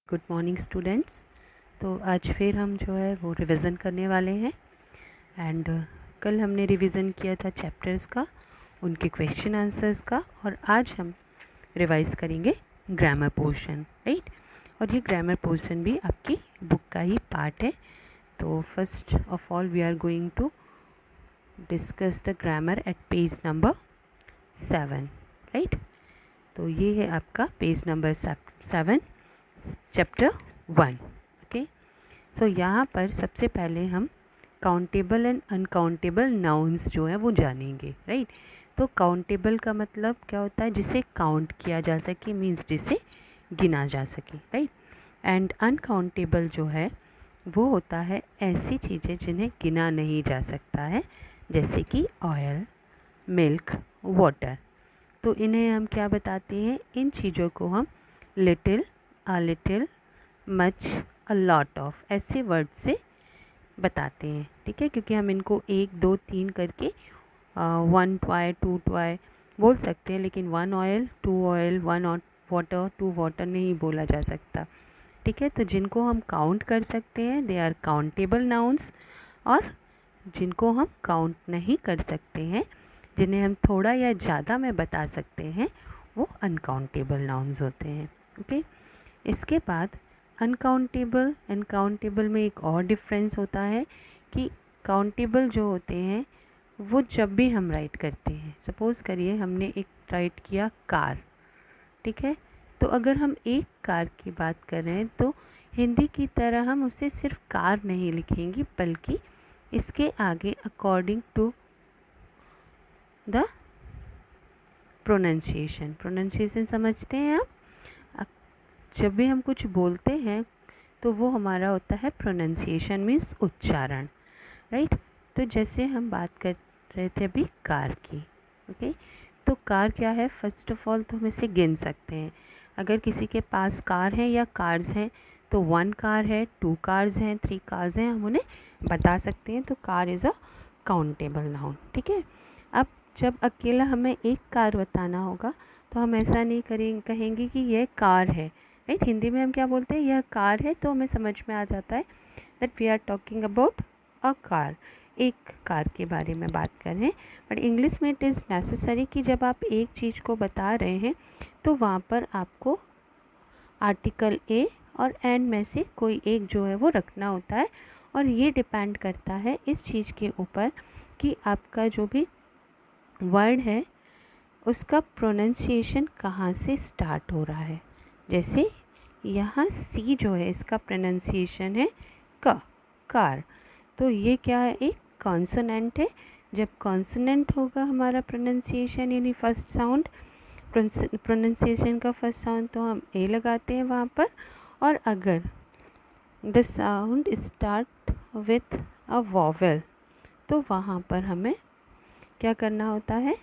Good morning students. तो आज फिर हम जो है वो रिवीजन करने वाले हैं एंड कल हमने रिवीजन किया था चैप्टर्स का, उनके क्वेश्चन आंसर्स का, और आज हम रिवाइज करेंगे ग्रामर पोर्शन, राइट। और ये ग्रामर पोर्शन भी आपकी बुक का ही पार्ट है। तो first of all we are going to discuss the grammar at page number 7, right. तो ये है आपका page number 7, chapter 1। Okay, so यहाँ पर सबसे पहले हम काउंटेबल एंड अनकाउंटेबल नाउन्स जो है वो जानेंगे, राइट। तो काउंटेबल का मतलब क्या होता है? जिसे काउंट किया जा सके, मीन्स जिसे गिना जा सके, राइट। एंड अनकाउंटेबल जो है वो होता है ऐसी चीज़ें जिन्हें गिना नहीं जा सकता है, जैसे कि ऑयल, मिल्क, वाटर। तो इन्हें हम क्या बताते हैं? इन चीज़ों को हम little, a little, much, a lot of ऐसे वर्ड से बताते हैं, ठीक है। क्योंकि हम इनको 1, 2, 3 करके 1 टॉय, 2 टॉय बोल सकते हैं, लेकिन 1 ऑयल, 2 ऑयल, 1 वाटर, 2 वाटर नहीं बोला जा सकता, ठीक है। तो जिनको हम काउंट कर सकते हैं दे आर काउंटेबल नाउन्स, और जिनको हम काउंट नहीं कर सकते हैं, जिन्हें हम थोड़ा या ज़्यादा में बता सकते हैं, वो अनकाउंटेबल नाउन्स होते हैं, ओके। इसके बाद अनकाउंटेबल एंड काउंटेबल में एक और डिफरेंस होता है कि काउंटेबल जो होते हैं वो जब भी हम राइट करते हैं, सपोज़ करिए हमने एक राइट किया कार, ठीक है। तो अगर हम एक कार की बात कर रहे हैं तो हिंदी की तरह हम उसे सिर्फ कार नहीं लिखेंगे, बल्कि इसके आगे अकॉर्डिंग टू द प्रोनाउंसिएशन समझते हैं आप? जब भी हम कुछ बोलते हैं तो वो हमारा होता है प्रोनाउंसिएशन, मीन्स उच्चारण, राइट। तो जैसे हम बात कर रहे थे अभी कार की, ओके। तो कार क्या है? फर्स्ट ऑफ ऑल तो हम इसे गिन सकते हैं। अगर किसी के पास कार है या कार्स हैं तो 1 कार है, 2 कार्स हैं, 3 कार्स हैं, हम उन्हें बता सकते हैं। तो car is a countable noun, ठीक है। अब जब अकेला हमें एक कार बताना होगा तो हम ऐसा नहीं कहेंगे कि यह कार है, राइट। हिंदी में हम क्या बोलते हैं? यह कार है, तो हमें समझ में आ जाता है that we are talking about a car, एक कार के बारे में बात कर रहे हैं। बट इंग्लिश में इट इज़ नेसेसरी कि जब आप एक चीज़ को बता रहे हैं तो वहाँ पर आपको आर्टिकल ए और एंड में से कोई एक जो है वो रखना होता है, और ये डिपेंड करता है इस चीज़ के ऊपर कि आपका जो भी वर्ड है उसका प्रोनाउंसिएशन कहाँ से स्टार्ट हो रहा है। जैसे यहाँ सी जो है इसका प्रोनाउंसिएशन है क, कार। तो ये क्या है? एक कॉन्सोनेंट है। जब कॉन्सोनेंट होगा हमारा प्रोनाउंसिएशन, यानी फर्स्ट साउंड, प्रोनाउंसिएशन का फर्स्ट साउंड, तो हम ए लगाते हैं वहाँ पर। और अगर the sound start with a vowel तो वहाँ पर हमें क्या करना होता है?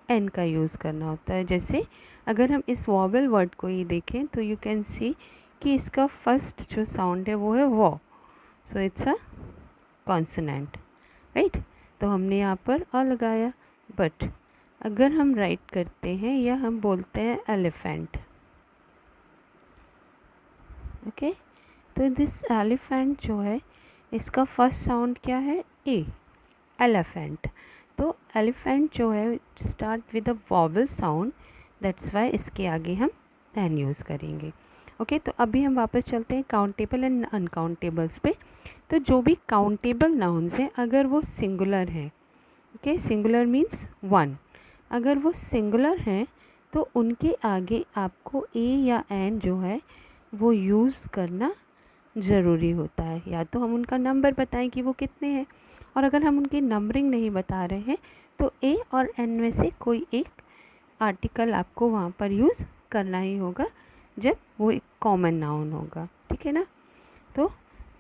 एन का यूज़ करना होता है। जैसे अगर हम इस वॉवेल वर्ड को ही देखें तो यू कैन सी कि इसका फर्स्ट जो साउंड है वो है Waugh, so it's a consonant, right. तो हमने यहाँ पर अ लगाया। बट अगर हम राइट करते हैं या हम बोलते हैं एलिफेंट, ओके, तो दिस एलिफेंट जो है इसका फर्स्ट साउंड क्या है? ए, एलिफेंट। तो एलिफेंट जो है start with a vowel sound, that's why इसके आगे हम एन यूज़ करेंगे, ओके। तो अभी हम वापस चलते हैं काउंटेबल एंड अनकाउंटेबल्स पे। तो जो भी काउंटेबल नाउन्स हैं अगर वो सिंगुलर हैं, ओके, सिंगुलर मीन्स 1, अगर वो सिंगुलर हैं तो उनके आगे आपको ए या एन जो है वो यूज़ करना ज़रूरी होता है। या तो हम उनका नंबर बताएं कि वो कितने हैं, और अगर हम उनकी नंबरिंग नहीं बता रहे हैं तो ए और एन में से कोई एक आर्टिकल आपको वहाँ पर यूज़ करना ही होगा जब वो एक कॉमन नाउन होगा, ठीक है ना। तो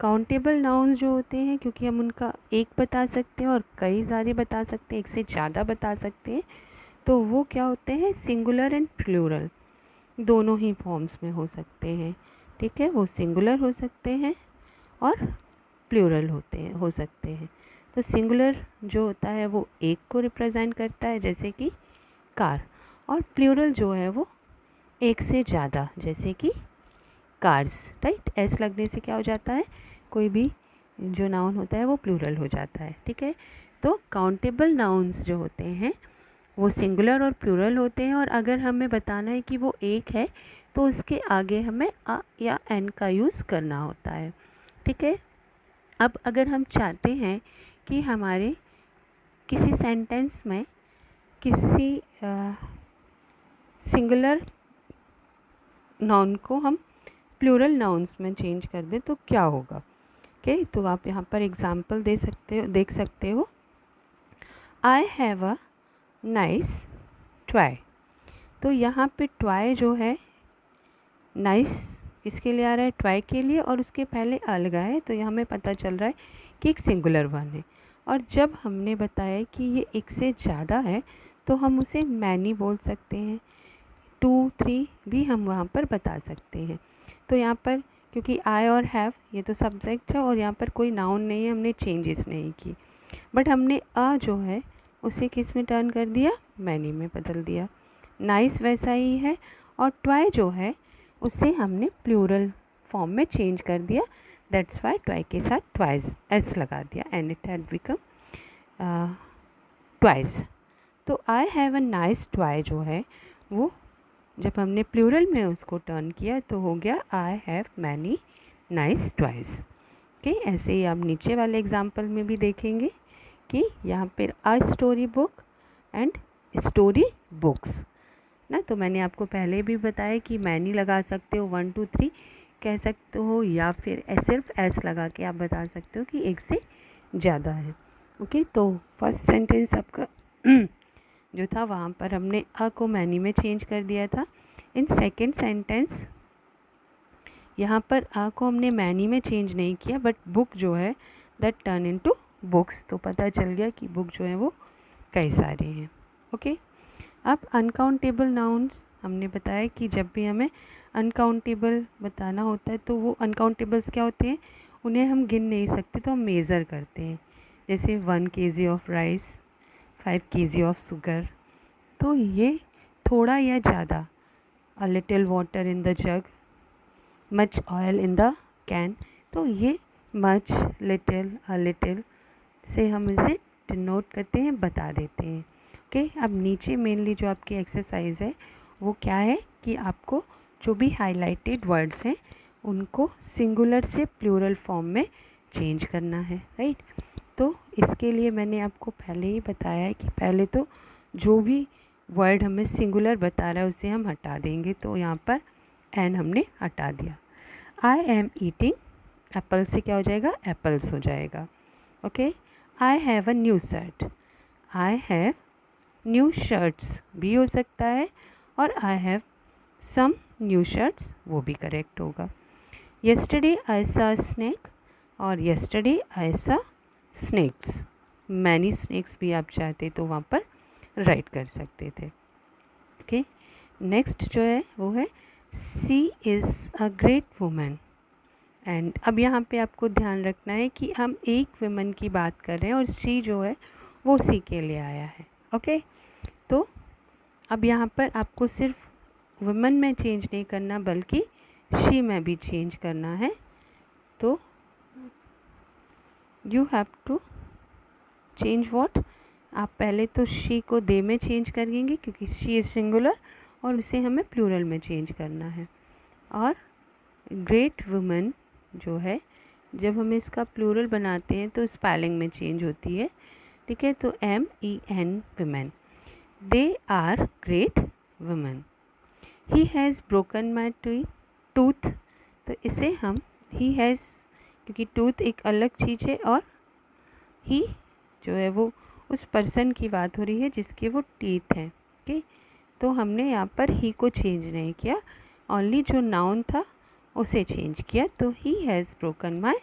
काउंटेबल नाउन्स जो होते हैं, क्योंकि हम उनका एक बता सकते हैं और कई सारे बता सकते हैं, एक से ज़्यादा बता सकते हैं, तो वो क्या होते हैं? सिंगुलर एंड प्लूरल दोनों ही फॉर्म्स में हो सकते हैं, ठीक है। वो सिंगुलर हो सकते हैं और प्लूरल हो सकते हैं। तो सिंगुलर जो होता है वो एक को रिप्रेजेंट करता है, जैसे कि कार, और प्लूरल जो है वो एक से ज़्यादा, जैसे कि कार्स, राइट। एस लगने से क्या हो जाता है, कोई भी जो नाउन होता है वो प्लूरल हो जाता है, ठीक है। तो काउंटेबल नाउन्स जो होते हैं वो सिंगुलर और प्लूरल होते हैं, और अगर हमें बताना है कि वो एक है तो उसके आगे हमें अ या एन का यूज़ करना होता है, ठीक है। अब अगर हम चाहते हैं कि हमारे किसी सेंटेंस में किसी सिंगुलर नाउन को हम प्लूरल नाउन्स में चेंज कर दें तो क्या होगा, ओके। तो आप यहाँ पर एग्जांपल देख सकते हो। आई हैव अ नाइस टॉय। तो यहाँ पे टॉय जो है, नाइस किसके लिए आ रहा है, टॉय के लिए, और उसके पहले अ लगा है, तो यहाँ हमें पता चल रहा है कि एक सिंगुलर वन है। और जब हमने बताया कि ये एक से ज़्यादा है तो हम उसे मैनी बोल सकते हैं, 2, 3 भी हम वहाँ पर बता सकते हैं। तो यहाँ पर क्योंकि आई और हैव ये तो सब्जेक्ट है और यहाँ पर कोई नाउन नहीं है, हमने चेंजेस नहीं की, बट हमने अ जो है उसे किस में टर्न कर दिया, मैनी में बदल दिया। नाइस वैसा ही है, और ट्वाई जो है उसे हमने प्लूरल फॉर्म में चेंज कर दिया, दैट्स वाई ट्वाई के साथ ट्वाइस एस लगा दिया and it had become twice. तो आई हैव अ नाइस ट्वाई जो है वो जब हमने प्लूरल में उसको टर्न किया तो हो गया I have many nice twice, okay. ऐसे ही आप नीचे वाले एग्जाम्पल में भी देखेंगे कि यहाँ पर a story book and story books ना। तो मैंने आपको पहले भी बताया कि मैनी लगा सकते हो, 1, 2, 3 कह सकते हो, या फिर सिर्फ एस लगा के आप बता सकते हो कि एक से ज़्यादा है, ओके। तो फर्स्ट सेंटेंस आपका जो था वहाँ पर हमने अ को मैनी में चेंज कर दिया था। इन सेकेंड सेंटेंस यहाँ पर अ को हमने मैनी में चेंज नहीं किया, बट बुक जो है दैट टर्न इनटू बुक्स, तो पता चल गया कि बुक जो है वो कई सारे हैं, ओके। अब अनकाउंटेबल नाउन्स हमने बताया कि जब भी हमें अनकाउंटेबल बताना होता है तो वो अनकाउंटेबल्स क्या होते हैं, उन्हें हम गिन नहीं सकते तो हम मेज़र करते हैं, जैसे 1 kg of rice, 5 kg of sugar. तो ये थोड़ा या ज़्यादा, a little water in the jug, much oil in the can, तो ये मच, लिटिल, अ लिटिल से हम इसे डिनोट करते हैं, बता देते हैं, ओके। अब नीचे मेनली जो आपकी एक्सरसाइज है वो क्या है कि आपको जो भी हाईलाइटेड वर्ड्स हैं उनको सिंगुलर से प्लूरल फॉर्म में चेंज करना है, राइट। तो इसके लिए मैंने आपको पहले ही बताया है कि पहले तो जो भी वर्ड हमें सिंगुलर बता रहा है उसे हम हटा देंगे, तो यहाँ पर एन हमने हटा दिया। आई एम ईटिंग एप्पल से क्या हो जाएगा, एप्पल्स हो जाएगा, okay. I have a new shirt, I have new shirts भी हो सकता है, और I have some new shirts वो भी करेक्ट होगा। येस्टरडे आई सा स्नैक, और येस्टरडे आई सा स्नैक्स, मैनी स्नैक्स भी आप चाहते तो वहाँ पर राइट कर सकते थे, ओके। नेक्स्ट जो है वो है she is a great woman, and अब यहाँ पे आपको ध्यान रखना है कि हम एक वुमन की बात कर रहे हैं और सी जो है वो सी के लिए आया है, ओके। तो अब यहाँ पर आपको सिर्फ वुमन में चेंज नहीं करना बल्कि शी में भी चेंज करना है, तो you have to change what, आप पहले तो शी को दे में चेंज करेंगे क्योंकि शी इज़ सिंगुलर और उसे हमें प्लूरल में चेंज करना है। और ग्रेट वुमन जो है जब हम इसका प्लूरल बनाते हैं तो स्पेलिंग में चेंज होती है, ठीक है। तो MEN women, they are great women. He has broken my tooth, तो इसे हम ही हैज़, क्योंकि टूथ एक अलग चीज़ है और ही जो है वो उस पर्सन की बात हो रही है जिसके वो टीथ हैं, ओके। तो हमने यहाँ पर ही को चेंज नहीं किया, ओनली जो नाउन था उसे चेंज किया, तो ही has broken my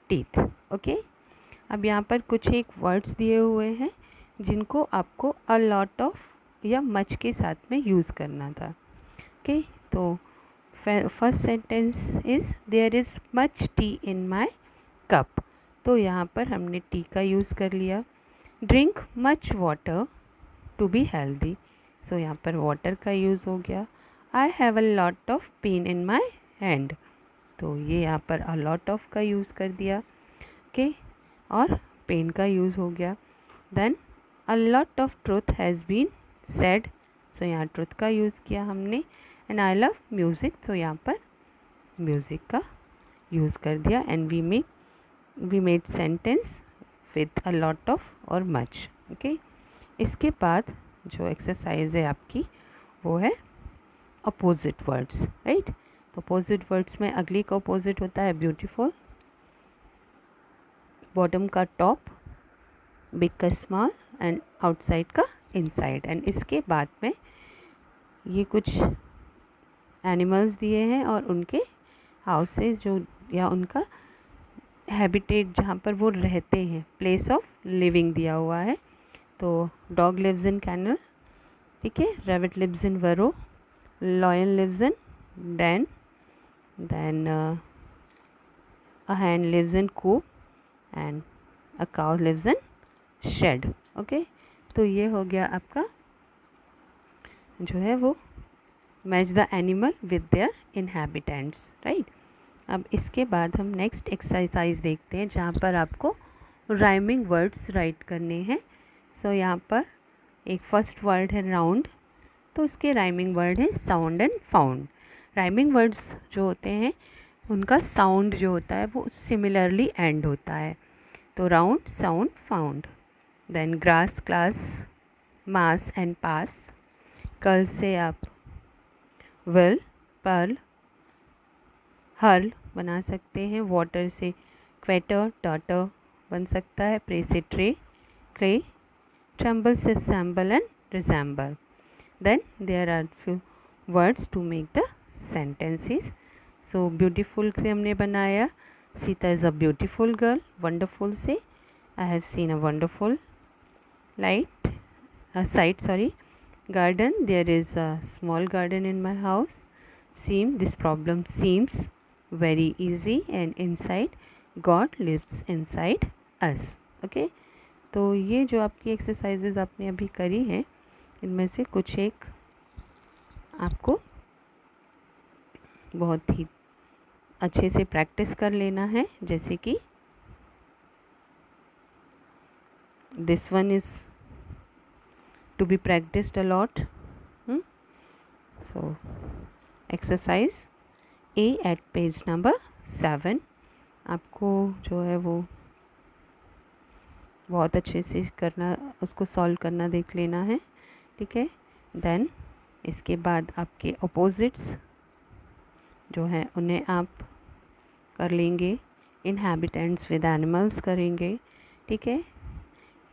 teeth, okay. अब यहाँ पर कुछ एक वर्ड्स दिए हुए हैं जिनको आपको अ लॉट ऑफ या मच के साथ में यूज़ करना था, ओके। तो first sentence is there is much tea in my cup, तो यहाँ पर हमने टी का यूज़ कर लिया। Drink much water to be healthy, so यहाँ पर वाटर का यूज़ हो गया। I have a lot of pain in my hand, तो ये यहाँ पर अ लॉट ऑफ का यूज़ कर दिया, ओके, और पेन का यूज़ हो गया। Then a lot of truth has been said, so यहाँ ट्रुथ का यूज़ किया हमने। एंड आई लव म्यूज़िक, तो यहाँ पर म्यूज़िक का यूज़ कर दिया। And we made sentence with a lot of और मच, ओके। इसके बाद जो एक्सरसाइज है आपकी वो है अपोजिट वर्ड्स, राइट। तो अपोजिट वर्ड्स में अगली का अपोजिट होता है ब्यूटीफुल, बॉटम का टॉप, बिग का स्मॉल एंड आउटसाइड का इनसाइड। एंड इसके बाद में ये कुछ एनिमल्स दिए हैं और उनके हाउसेस जो या उनका हैबिटेट जहाँ पर वो रहते हैं, प्लेस ऑफ लिविंग दिया हुआ है। तो डॉग लिव्स इन कैनल, ठीक है, rabbit lives in burrow, lion lives in den, then a hen lives in coop and a cow lives in shed, okay. तो ये हो गया आपका जो है वो match the animal with their inhabitants, right. अब इसके बाद हम नेक्स्ट एक्सरसाइज देखते हैं जहाँ पर आपको राइमिंग वर्ड्स राइट करने हैं। सो यहाँ पर एक फर्स्ट वर्ड है राउंड, तो उसके राइमिंग वर्ड है sound and found. Rhyming words जो होते हैं उनका साउंड जो होता है वो सिमिलरली एंड होता है। तो round, sound, found. Then grass, class, mass and pass. कल से आप विल, पर्ल, हर्ल बना सकते हैं। वाटर से क्वेटर, टर्टर बन सकता है। प्रे से ट्रे, क्ले। ट्रम्बल से sample and resemble. Then there are few words to make the sentences. So beautiful से हमने बनाया, Sita is a beautiful girl. Wonderful से I have seen a wonderful light sight, sorry. Garden, there is a small garden in my house. Seem, this problem seems very easy. And inside, God lives inside us, okay। तो ये जो आपकी exercises आपने अभी करी हैं इनमें से कुछ एक आपको बहुत ही अच्छे से प्रैक्टिस कर लेना है, जैसे कि this one is to be practiced a lot. So exercise A at page number 7 आपको जो है वो बहुत अच्छे से करना, उसको सॉल्व करना देख लेना है, ठीक है। देन इसके बाद आपके अपोजिट्स जो हैं उन्हें आप कर लेंगे। इनहैबिटेंट्स विद एनिमल्स करेंगे, ठीक है।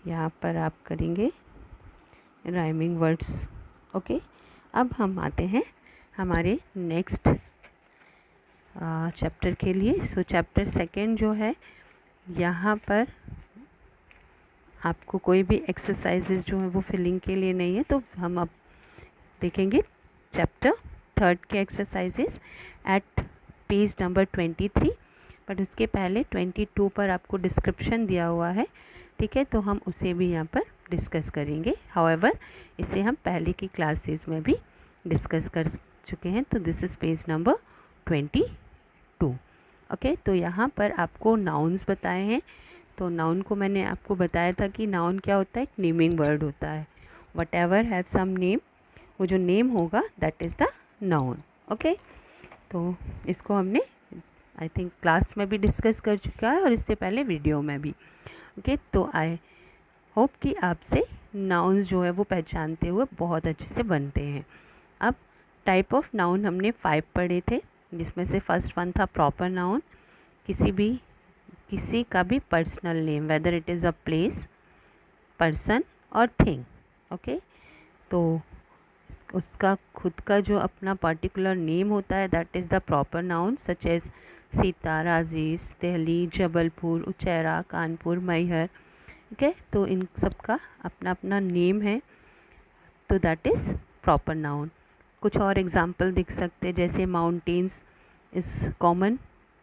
यहाँ पर आप करेंगे राइमिंग वर्ड्स, ओके। अब हम आते हैं हमारे नेक्स्ट चैप्टर के लिए। सो चैप्टर सेकेंड जो है, यहाँ पर आपको कोई भी एक्सरसाइजेज जो है वो फिलिंग के लिए नहीं है। तो हम अब देखेंगे चैप्टर थर्ड के exercises at page number 23। But उसके पहले 22 पर आपको डिस्क्रिप्शन दिया हुआ है, ठीक है। तो हम उसे भी यहाँ पर डिस्कस करेंगे। हाउएवर इसे हम पहले की क्लासेस में भी डिस्कस कर चुके हैं। तो this is page number 22, okay. तो यहाँ पर आपको नाउन्स बताए हैं। तो नाउन को मैंने आपको बताया था कि नाउन क्या होता है, एक नेमिंग वर्ड होता है। Whatever have some name, वो जो नेम होगा that is the noun, okay. तो इसको हमने आई थिंक क्लास में भी डिस्कस कर चुका है और इससे पहले वीडियो में भी, ओके। तो आई होप कि आपसे नाउन्स जो है वो पहचानते हुए बहुत अच्छे से बनते हैं। अब टाइप ऑफ नाउन हमने 5 पढ़े थे, जिसमें से फर्स्ट वन था प्रॉपर नाउन, किसी का भी personal name, whether it is a place, person और थिंग, ओके। तो उसका खुद का जो अपना पर्टिकुलर नेम होता है that is the proper noun, such as Sita, Rajesh, Delhi, Jabalpur, Uchera, Kanpur, Maihar, ठीक है। तो इन सब का अपना अपना नेम है, तो दैट इज़ प्रॉपर नाउन। कुछ और एग्जांपल दिख सकते हैं, जैसे माउंटेन्स इज़ कॉमन,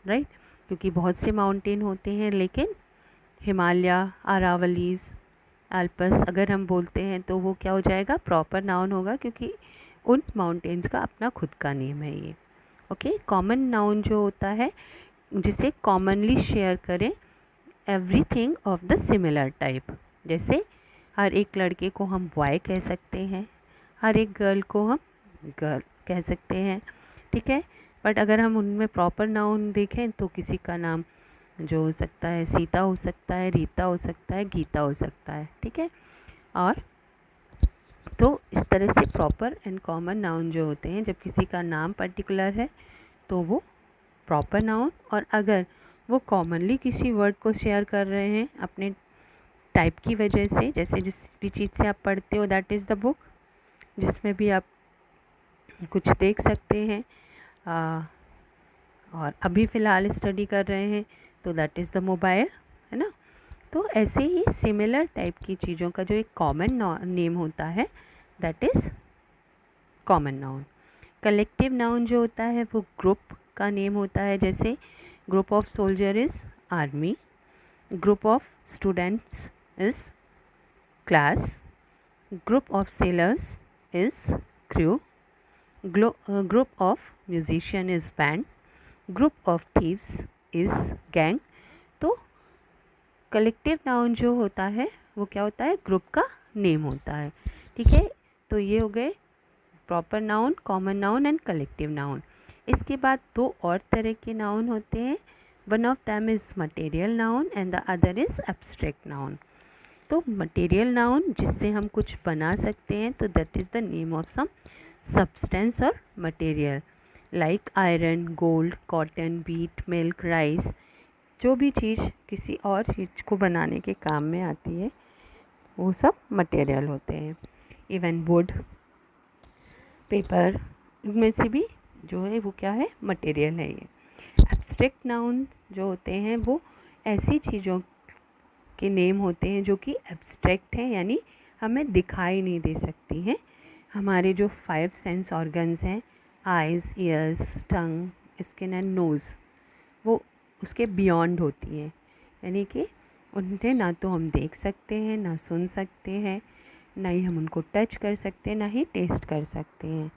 राइट, क्योंकि बहुत से माउंटेन होते हैं। लेकिन हिमालय, अरावलीज़, एल्पस अगर हम बोलते हैं तो वो क्या हो जाएगा, प्रॉपर नाउन होगा, क्योंकि उन माउंटेन्स का अपना खुद का नेम है ये, ओके, कॉमन नाउन जो होता है जिसे कॉमनली शेयर करें everything of the similar type. जैसे हर एक लड़के को हम बॉय कह सकते हैं, हर एक गर्ल को हम गर्ल कह सकते हैं, ठीक है। बट अगर हम उनमें प्रॉपर नाउन देखें तो किसी का नाम जो हो सकता है सीता हो सकता है, रीता हो सकता है, गीता हो सकता है, ठीक है। और तो इस तरह से प्रॉपर एंड कॉमन नाउन जो होते हैं, जब किसी का नाम पर्टिकुलर है तो वो प्रॉपर नाउन, और अगर वो कॉमनली किसी वर्ड को शेयर कर रहे हैं अपने टाइप की वजह से, जैसे जिस भी चीज़ से आप पढ़ते हो दैट इज़ द बुक, जिसमें भी आप कुछ देख सकते हैं और अभी फ़िलहाल स्टडी कर रहे हैं तो दैट इज़ द मोबाइल, है ना। तो ऐसे ही सिमिलर टाइप की चीज़ों का जो एक कॉमन नेम होता है that is common noun. Collective noun जो होता है वो ग्रुप का नेम होता है, जैसे group of soldier is army, group of students is class, group of sellers is crew, group of musician is band, group of thieves is gang. तो collective noun जो होता है वो क्या होता है, ग्रुप का नेम होता है, ठीक है। तो ये हो गए proper noun, common noun and collective noun. इसके बाद दो और तरह के नाउन होते हैं, one of them is material noun and the other is abstract noun. तो मटेरियल नाउन जिससे हम कुछ बना सकते हैं, तो that is the name of some substance और material like iron, gold, cotton, wheat, milk, rice. जो भी चीज़ किसी और चीज़ को बनाने के काम में आती है वो सब मटेरियल होते हैं। इवन वुड, पेपर, इनमें से भी जो है वो क्या है, मटेरियल है ये। एब्स्ट्रैक्ट नाउन जो होते हैं वो ऐसी चीज़ों के नेम होते हैं जो कि एब्स्ट्रैक्ट हैं, यानी हमें दिखाई नहीं दे सकती हैं। हमारे जो 5 सेंस ऑर्गन्स हैं, eyes, ears, tongue, skin and nose, वो उसके बियॉन्ड होती हैं, यानी कि उन्हें ना तो हम देख सकते हैं, ना सुन सकते हैं, ना ही हम उनको टच कर सकते हैं, ना ही टेस्ट कर सकते हैं।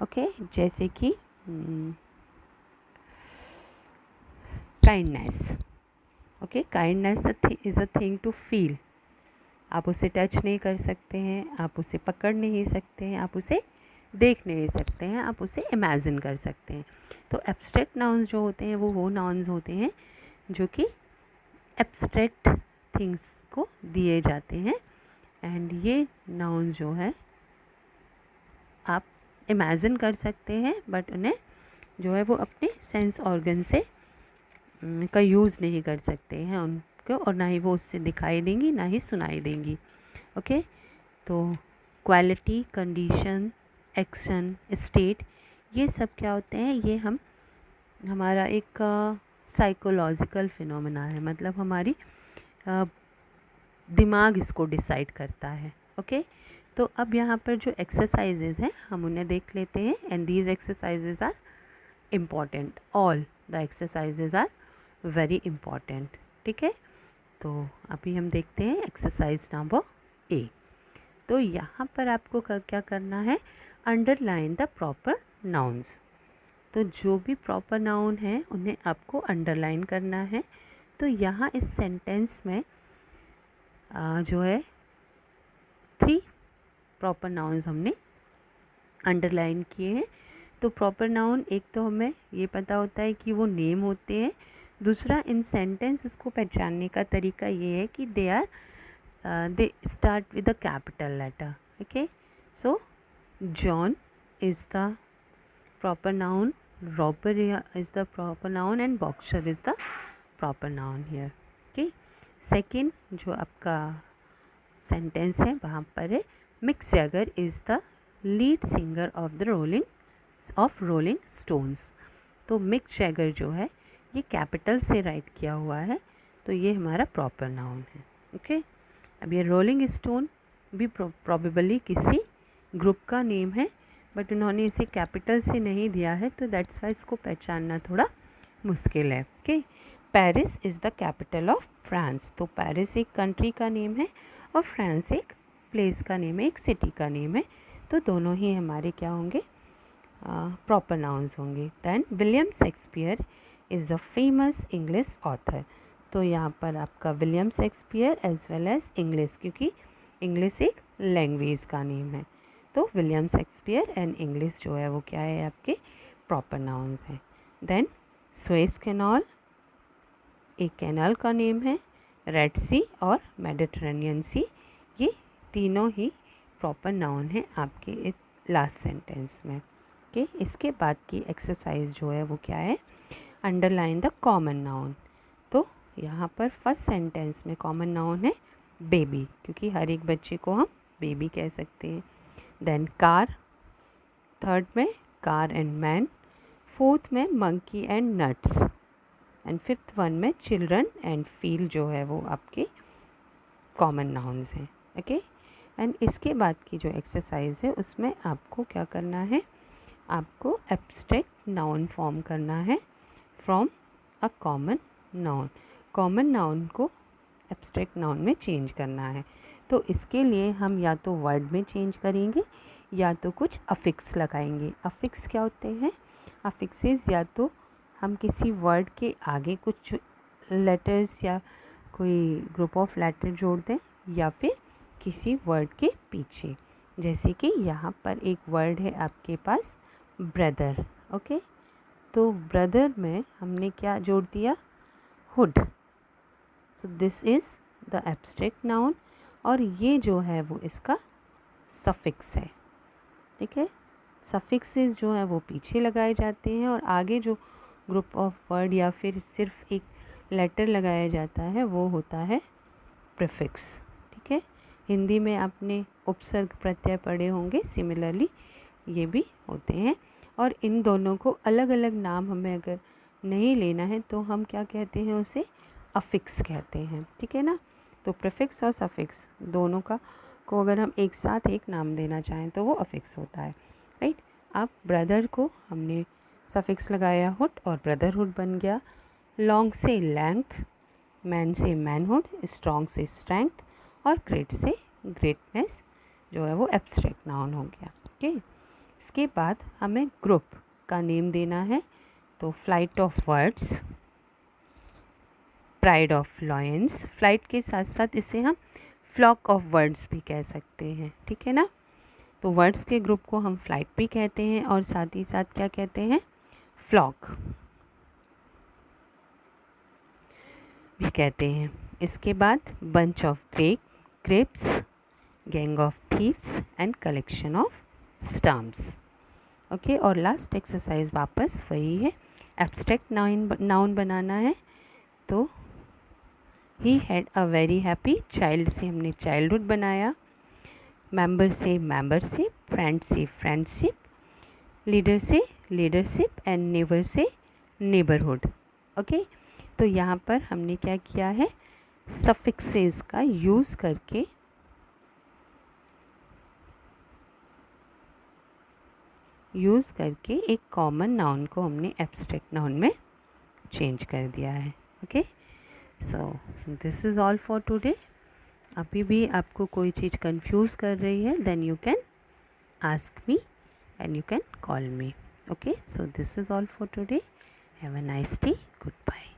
ओके, जैसे कि kindness. Okay, kindness is a thing to feel. आप उसे टच नहीं कर सकते हैं, आप उसे पकड़ नहीं सकते हैं, आप उसे देख नहीं सकते हैं, आप उसे इमेजिन कर सकते हैं। तो एब्स्ट्रैक्ट नाउन्स जो होते हैं वो नाउन्स होते हैं जो कि एब्स्ट्रैक्ट थिंग्स को दिए जाते हैं, एंड ये नाउन्स जो है आप इमेजिन कर सकते हैं, बट उन्हें जो है वो अपने सेंस ऑर्गन से का यूज़ नहीं कर सकते हैं उनको, और ना ही वो उससे दिखाई देंगी ना ही सुनाई देंगी। ओके, तो क्वालिटी, कंडीशन, एक्शन, स्टेट, ये सब क्या होते हैं, ये हमारा एक साइकोलॉजिकल फिनोमेना है, मतलब हमारी दिमाग इसको डिसाइड करता है। ओके, तो अब यहाँ पर जो एक्सरसाइजेज़ हैं हम उन्हें देख लेते हैं, and these exercises are important, all the exercises are very important, ठीक है। तो अभी हम देखते हैं एक्सरसाइज नंबर ए। तो यहाँ पर आपको क्या करना है, अंडरलाइन द प्रॉपर नाउन्स। तो जो भी प्रॉपर नाउन है उन्हें आपको अंडरलाइन करना है। तो यहाँ इस सेंटेंस में जो है 3 प्रॉपर नाउन्स हमने अंडरलाइन किए हैं। तो प्रॉपर नाउन, एक तो हमें ये पता होता है कि वो नेम होते हैं, दूसरा इन सेंटेंस उसको पहचानने का तरीका ये है कि they start with the capital letter. Okay, so John is the proper noun, robber is the proper noun and boxer is the proper noun here. Okay, second जो आपका सेंटेंस है वहाँ पर है Mick Jagger is the lead singer of the Rolling Stones. तो Mick Jagger जो है ये कैपिटल से राइट किया हुआ है, तो ये हमारा प्रॉपर नाउन है। ओके, अब ये रोलिंग स्टोन भी प्रोबेबली किसी ग्रुप का नेम है, बट उन्होंने इसे कैपिटल से नहीं दिया है, तो दैट्स वाई इसको पहचानना थोड़ा मुश्किल है। Okay, Paris is the capital of France. तो पेरिस एक कंट्री का नेम है और फ्रांस एक प्लेस का नेम है, एक सिटी का नेम है, तो दोनों ही हमारे क्या होंगे, प्रॉपर नाउन्स होंगे। Then William Shakespeare is a famous English author. तो यहाँ पर आपका William Shakespeare as well as English, क्योंकि इंग्लिश एक लैंग्वेज का नेम है, तो विलियम शेक्सपियर एंड इंग्लिश जो है वो क्या है, आपके प्रॉपर नाउन्स हैं। देन सुएज कैनाल एक कैनाल का नेम है, रेड सी और मेडिटरेनियन सी, ये तीनों ही प्रॉपर नाउन है आपके लास्ट सेंटेंस में। ओके, इसके बाद की एक्सरसाइज जो है वो क्या है, अंडरलाइन द कॉमन नाउन। तो यहाँ पर फर्स्ट सेंटेंस में कॉमन नाउन है बेबी, क्योंकि हर एक बच्चे को हम बेबी कह सकते हैं। देन कार, थर्ड में कार एंड मैन, फोर्थ में monkey and nuts, and fifth one में चिल्ड्रन एंड फील जो है वो आपके कॉमन नाउन्स हैं। ओके, एंड इसके बाद की जो एक्सरसाइज है उसमें आपको क्या करना है, आपको एब्स्ट्रैक्ट नाउन फॉर्म करना है from a common noun. Common noun को एब्स्ट्रैक्ट नाउन में चेंज करना है, तो इसके लिए हम या तो वर्ड में चेंज करेंगे या तो कुछ अफिक्स लगाएंगे। अफिक्स क्या होते हैं, अफिक्सेस या तो हम किसी वर्ड के आगे कुछ लेटर्स या कोई ग्रुप ऑफ लेटर जोड़ दें, या फिर किसी वर्ड के पीछे, जैसे कि यहाँ पर एक वर्ड है आपके पास ब्रदर। ओके, तो ब्रदर में हमने क्या जोड़ दिया, hood. So this is the abstract noun, और ये जो है वो इसका सफिक्स है। ठीक है, सफिक्सेस जो है वो पीछे लगाए जाते हैं, और आगे जो ग्रुप ऑफ वर्ड या फिर सिर्फ एक लेटर लगाया जाता है वो होता है प्रीफिक्स। ठीक है, हिंदी में आपने उपसर्ग प्रत्यय पढ़े होंगे, सिमिलरली ये भी होते हैं, और इन दोनों को अलग अलग नाम हमें अगर नहीं लेना है तो हम क्या कहते हैं, उसे अफिक्स कहते हैं। ठीक है ना, तो प्रीफिक्स और सफिक्स दोनों को अगर हम एक साथ एक नाम देना चाहें तो वो अफिक्स होता है। राइट, अब ब्रदर को हमने सफिक्स लगाया हुड, और ब्रदरहुड बन गया। लॉन्ग से लेंथ, मैन से मैनहुड, स्ट्रॉन्ग से स्ट्रेंथ, और ग्रेट से ग्रेटनेस जो है वो एब्स्ट्रैक्ट नाउन हो गया। ओके, इसके बाद हमें ग्रुप का नेम देना है, तो flight of words, pride of lions, flight के साथ साथ इसे हम फ्लॉक ऑफ वर्ड्स भी कह सकते हैं। ठीक है ना, तो वर्ड्स के ग्रुप को हम फ्लाइट भी कहते हैं, और साथ ही साथ क्या कहते हैं, फ्लॉक भी कहते हैं। इसके बाद bunch of grapes, gang of thieves and collection of stamps. Okay, और लास्ट एक्सरसाइज वापस वही है, एब्स्ट्रैक्ट नाउन बनाना है। तो he had a very happy, child से हमने चाइल्डहुड बनाया, मेंबर से मेंबरशिप, फ्रेंड से फ्रेंडशिप, लीडर से लीडरशिप, एंड नेबर से नेबरहुड। ओके, तो यहाँ पर हमने क्या किया है, सफिक्सेस का यूज़ करके एक कॉमन नाउन को हमने एब्स्ट्रैक्ट नाउन में चेंज कर दिया है। Okay, so this is all for today. अभी भी आपको कोई चीज़ कंफ्यूज कर रही है, then you can ask me and you can call me. Okay, so this is all for today. Have a nice day. Goodbye.